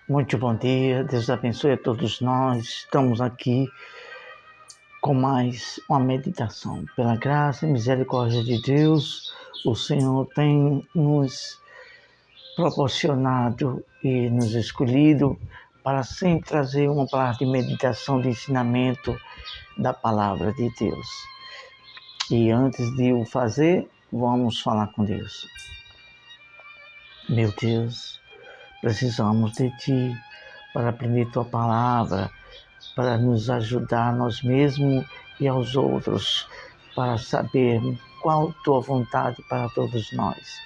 Muito bom dia, Deus abençoe a todos nós. Estamos aqui com mais uma meditação. Pela graça e misericórdia de Deus, o Senhor tem nos proporcionado e nos escolhido para sempre trazer uma palavra de meditação, de ensinamento da palavra de Deus. E antes de o fazer, vamos falar com Deus. Meu Deus, precisamos de Ti para aprender Tua palavra, para nos ajudar a nós mesmos e aos outros, para saber qual Tua vontade para todos nós.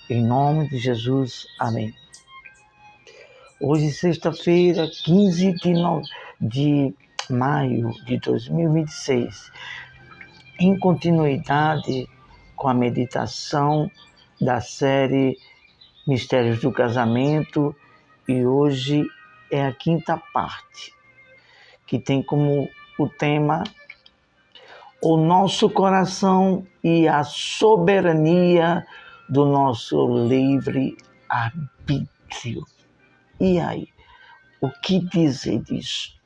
Em nome de Jesus, amém. Hoje, sexta-feira, 15 de maio de 2026, em continuidade com a meditação da série Mistérios do Casamento, e hoje é a quinta parte, que tem como o tema o nosso coração e a soberania do nosso livre-arbítrio. E aí, o que dizer disso?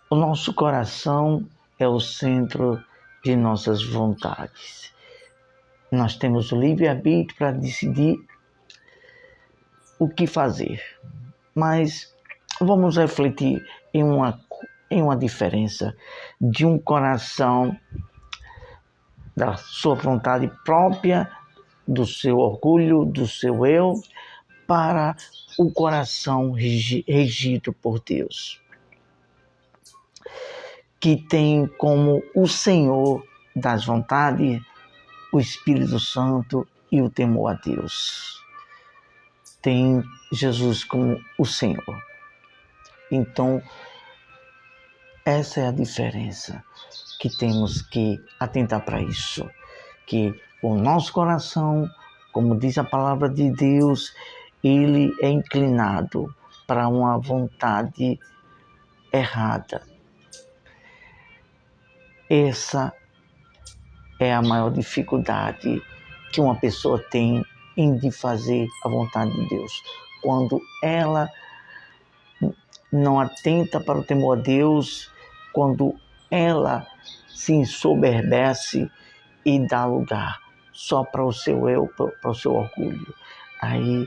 O nosso coração é o centro de nossas vontades. Nós temos o livre-arbítrio para decidir o que fazer. Mas vamos refletir em uma diferença de um coração da sua vontade própria, do seu orgulho, do seu eu, para o coração regido por Deus, que tem como o Senhor das vontades o Espírito Santo e o temor a Deus. Tem Jesus como o Senhor. Então, essa é a diferença que temos que atentar para isso, que o nosso coração, como diz a palavra de Deus, ele é inclinado para uma vontade errada. Essa é a maior dificuldade que uma pessoa tem em fazer a vontade de Deus. Quando ela não atenta para o temor a Deus, quando ela se ensoberbece e dá lugar só para o seu eu, para o seu orgulho, aí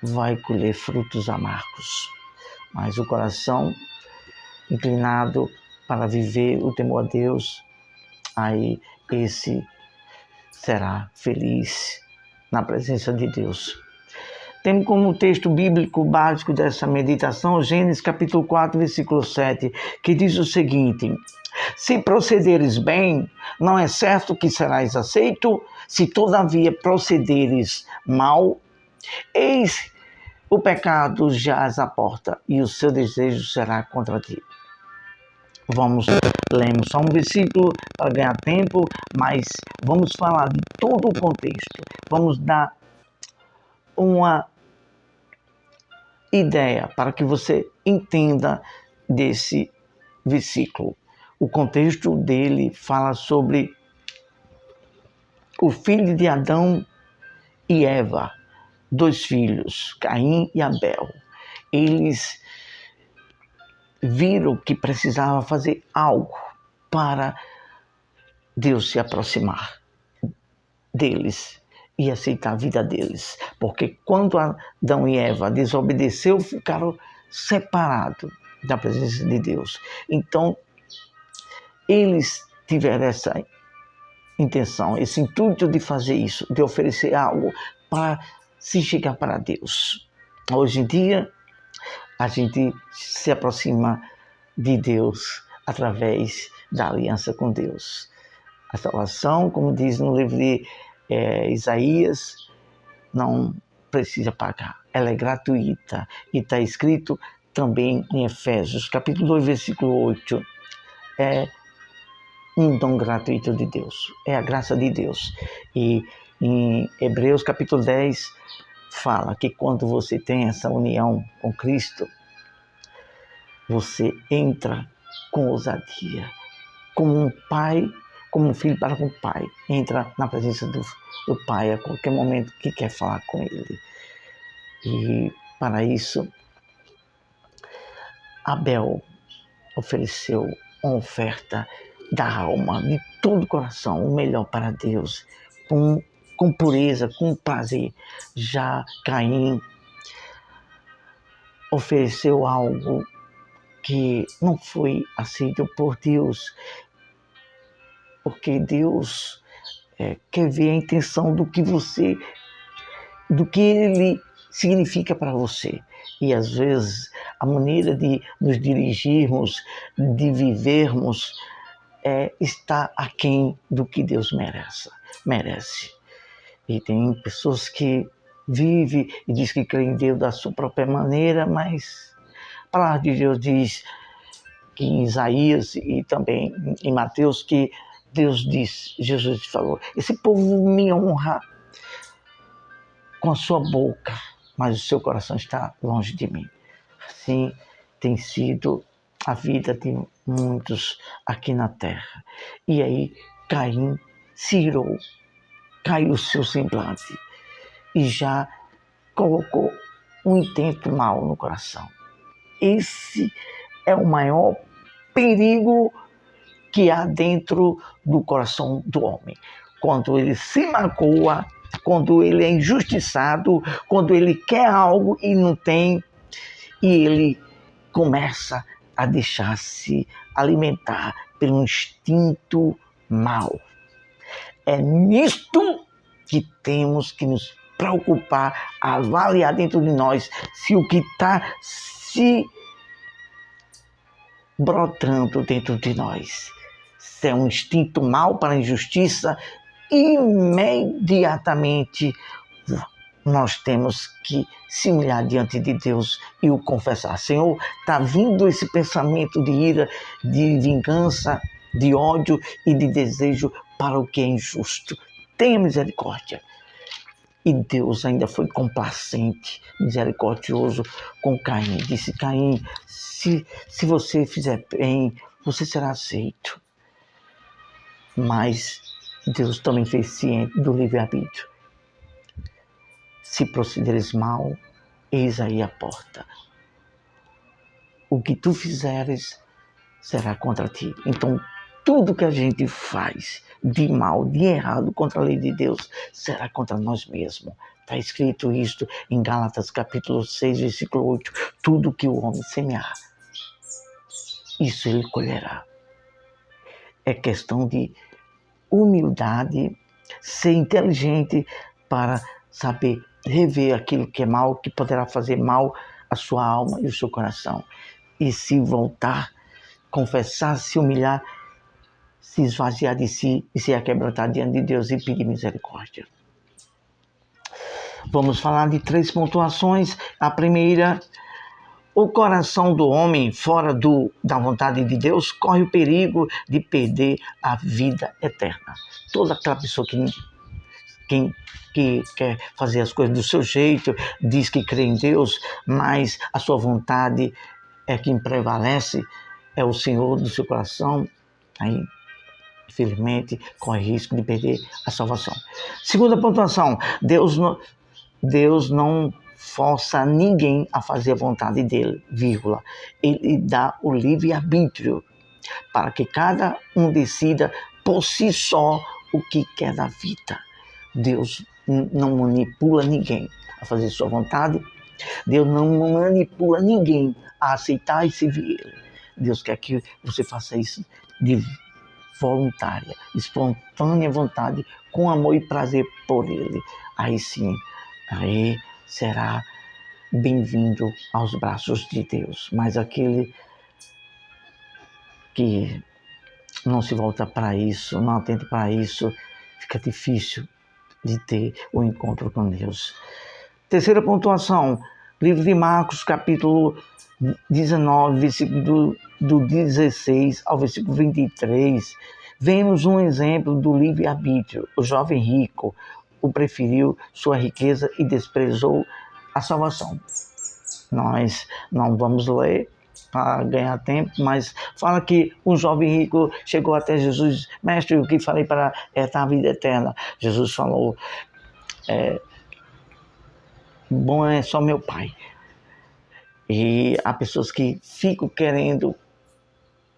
vai colher frutos amargos. Mas o coração inclinado para viver o temor a Deus, aí esse será feliz na presença de Deus. Temos como texto bíblico básico dessa meditação Gênesis capítulo 4, versículo 7, que diz o seguinte: se procederes bem, não é certo que serás aceito, se todavia procederes mal, eis o pecado jaz à porta, e o seu desejo será contra ti. Lemos só um versículo para ganhar tempo, mas vamos falar de todo o contexto. Vamos dar uma ideia para que você entenda desse versículo. O contexto dele fala sobre o filho de Adão e Eva, 2 filhos, Caim e Abel. Eles viram que precisava fazer algo para Deus se aproximar deles e aceitar a vida deles. Porque quando Adão e Eva desobedeceu, ficaram separados da presença de Deus. Então, eles tiveram essa intenção, esse intuito de fazer isso, de oferecer algo para se chegar para Deus. Hoje em dia, a gente se aproxima de Deus através da aliança com Deus. A salvação, como diz no livro de Isaías, não precisa pagar, ela é gratuita. E está escrito também em Efésios, capítulo 2, versículo 8, é um dom gratuito de Deus, é a graça de Deus. E em Hebreus, capítulo 10, fala que quando você tem essa união com Cristo, você entra com ousadia, como um pai, como um filho para com o pai, entra na presença do pai a qualquer momento que quer falar com ele. E para isso, Abel ofereceu uma oferta da alma, de todo o coração, o melhor para Deus, com pureza, com prazer. Já Caim ofereceu algo que não foi aceito por Deus, porque Deus quer ver a intenção do que Ele significa para você. E às vezes a maneira de nos dirigirmos, de vivermos, está aquém do que Deus merece. E tem pessoas que vivem e diz que creem em Deus da sua própria maneira, mas a palavra de Deus diz que em Isaías e também em Mateus que Deus diz, Jesus falou, esse povo me honra com a sua boca, mas o seu coração está longe de mim. Assim tem sido a vida de muitos aqui na terra. E aí Caim se irou, caiu o seu semblante e já colocou um intento mal no coração. Esse é o maior perigo que há dentro do coração do homem. Quando ele se magoa, quando ele é injustiçado, quando ele quer algo e não tem, e ele começa a deixar-se alimentar pelo instinto mau. É nisto que temos que nos preocupar, avaliar dentro de nós se o que está se brotando dentro de nós, se é um instinto mau para a injustiça, imediatamente nós temos que se humilhar diante de Deus e o confessar. Senhor, está vindo esse pensamento de ira, de vingança, de ódio e de desejo para o que é injusto. Tenha misericórdia. E Deus ainda foi complacente, misericordioso com Caim. Disse, Caim, se você fizer bem, você será aceito. Mas Deus também fez ciente do livre-arbítrio. Se procederes mal, eis aí a porta. O que tu fizeres será contra ti. Então, tudo que a gente faz de mal, de errado contra a lei de Deus, será contra nós mesmos. Está escrito isto em Gálatas capítulo 6, versículo 8. Tudo que o homem semear, isso ele colherá. É questão de humildade, ser inteligente para saber rever aquilo que é mal, que poderá fazer mal à sua alma e ao seu coração. E se voltar, confessar, se humilhar, se esvaziar de si e se aquebrantar diante de Deus e pedir misericórdia. Vamos falar de 3 pontuações. A primeira, o coração do homem fora da vontade de Deus corre o perigo de perder a vida eterna. Toda aquela pessoa que quer fazer as coisas do seu jeito, diz que crê em Deus, mas a sua vontade é quem prevalece, é o Senhor do seu coração, aí, infelizmente, corre risco de perder a salvação. Segunda pontuação, Deus não força ninguém a fazer a vontade dele, vírgula. Ele dá o livre-arbítrio para que cada um decida por si só o que quer da vida. Deus não manipula ninguém a fazer sua vontade. Deus não manipula ninguém a aceitar e servir Ele. Deus quer que você faça isso de voluntária, espontânea vontade, com amor e prazer por Ele. Aí sim, aí será bem-vindo aos braços de Deus. Mas aquele que não se volta para isso, não atenta para isso, fica difícil de ter o encontro com Deus. Terceira pontuação, livro de Marcos, capítulo 19, versículo do 16 ao versículo 23, vemos um exemplo do livre-arbítrio. O jovem rico preferiu sua riqueza e desprezou a salvação. Nós não vamos ler para ganhar tempo, mas fala que um jovem rico chegou até Jesus, mestre, o que falei para herdar a vida eterna? Jesus falou, bom é só meu pai. E há pessoas que ficam querendo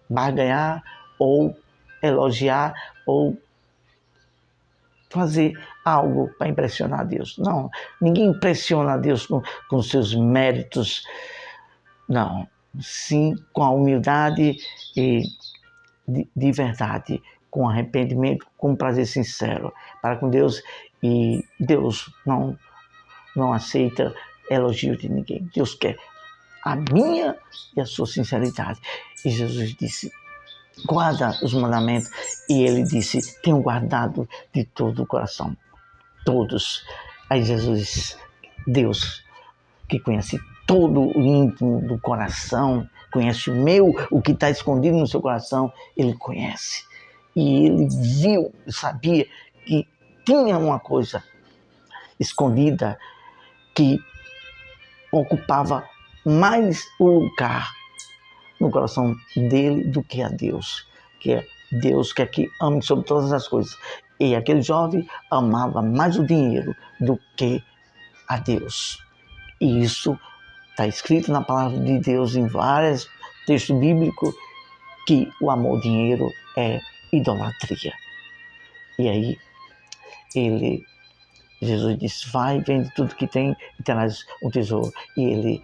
barganhar ou elogiar ou fazer algo para impressionar Deus. Não, ninguém impressiona Deus com seus méritos. Não, sim com a humildade e de verdade, com arrependimento, com prazer sincero para com Deus. E Deus não aceita elogio de ninguém. Deus quer a minha e a sua sinceridade. E Jesus disse, guarda os mandamentos. E ele disse, tenho guardado de todo o coração. Todos. Aí Jesus, Deus, que conhece todo o íntimo do coração, conhece o que está escondido no seu coração, ele conhece. E ele viu, sabia que tinha uma coisa escondida que ocupava mais o lugar no coração dele do que a Deus, que é Deus quer que ame sobre todas as coisas. E aquele jovem amava mais o dinheiro do que a Deus. E isso está escrito na palavra de Deus em vários textos bíblicos, que o amor ao dinheiro é idolatria. E aí Jesus disse, vai, vende tudo que tem e terás um tesouro. E ele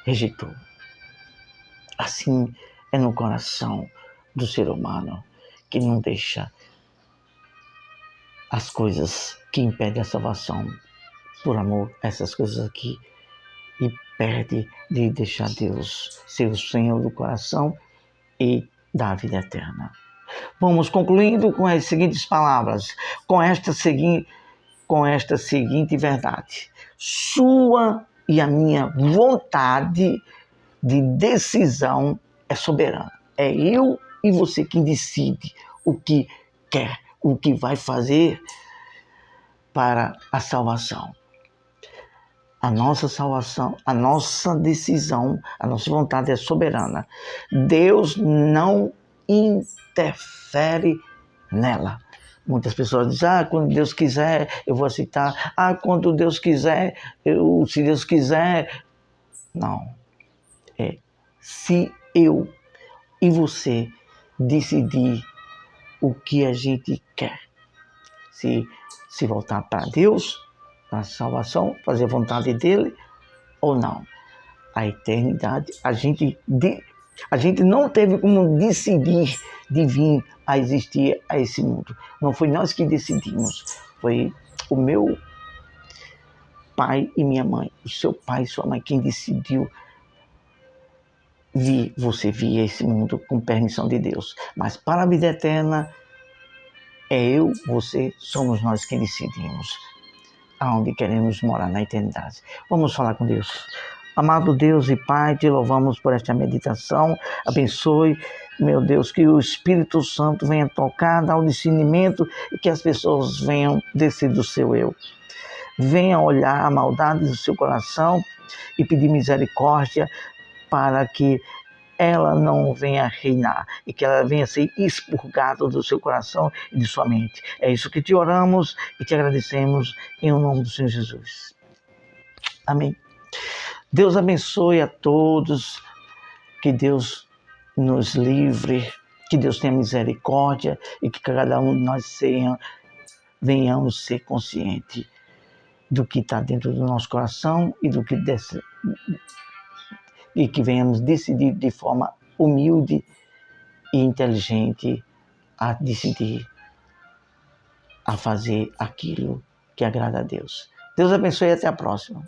rejeitou. Assim é no coração do ser humano, que não deixa as coisas que impedem a salvação por amor a essas coisas aqui, e perde de deixar Deus ser o Senhor do coração e da vida eterna. Vamos concluindo com as seguintes palavras, com esta seguinte verdade. Sua e a minha vontade de decisão é soberana. É eu e você quem decide o que quer, o que vai fazer para a salvação. A nossa salvação, a nossa decisão, a nossa vontade é soberana. Deus não interfere nela. Muitas pessoas dizem, quando Deus quiser, eu vou aceitar. Quando Deus quiser, se Deus quiser. Não. É se eu e você decidir o que a gente quer. Se voltar para Deus, para a salvação, fazer a vontade dele ou não. A eternidade, a gente não teve como decidir de vir a existir a esse mundo. Não foi nós que decidimos, foi o meu pai e minha mãe, o seu pai e sua mãe quem decidiu você vir a esse mundo com permissão de Deus. Mas para a vida eterna, é eu, você, somos nós quem decidimos aonde queremos morar na eternidade. Vamos falar com Deus. Amado Deus e Pai, te louvamos por esta meditação. Abençoe, meu Deus, que o Espírito Santo venha tocar, dar o discernimento e que as pessoas venham descer do seu eu. Venha olhar a maldade do seu coração e pedir misericórdia para que ela não venha reinar e que ela venha ser expurgada do seu coração e de sua mente. É isso que te oramos e te agradecemos em nome do Senhor Jesus. Amém. Deus abençoe a todos, que Deus nos livre, que Deus tenha misericórdia e que cada um de nós venhamos ser consciente do que está dentro do nosso coração e do que e que venhamos decidir de forma humilde e inteligente a decidir a fazer aquilo que agrada a Deus. Deus abençoe e até a próxima.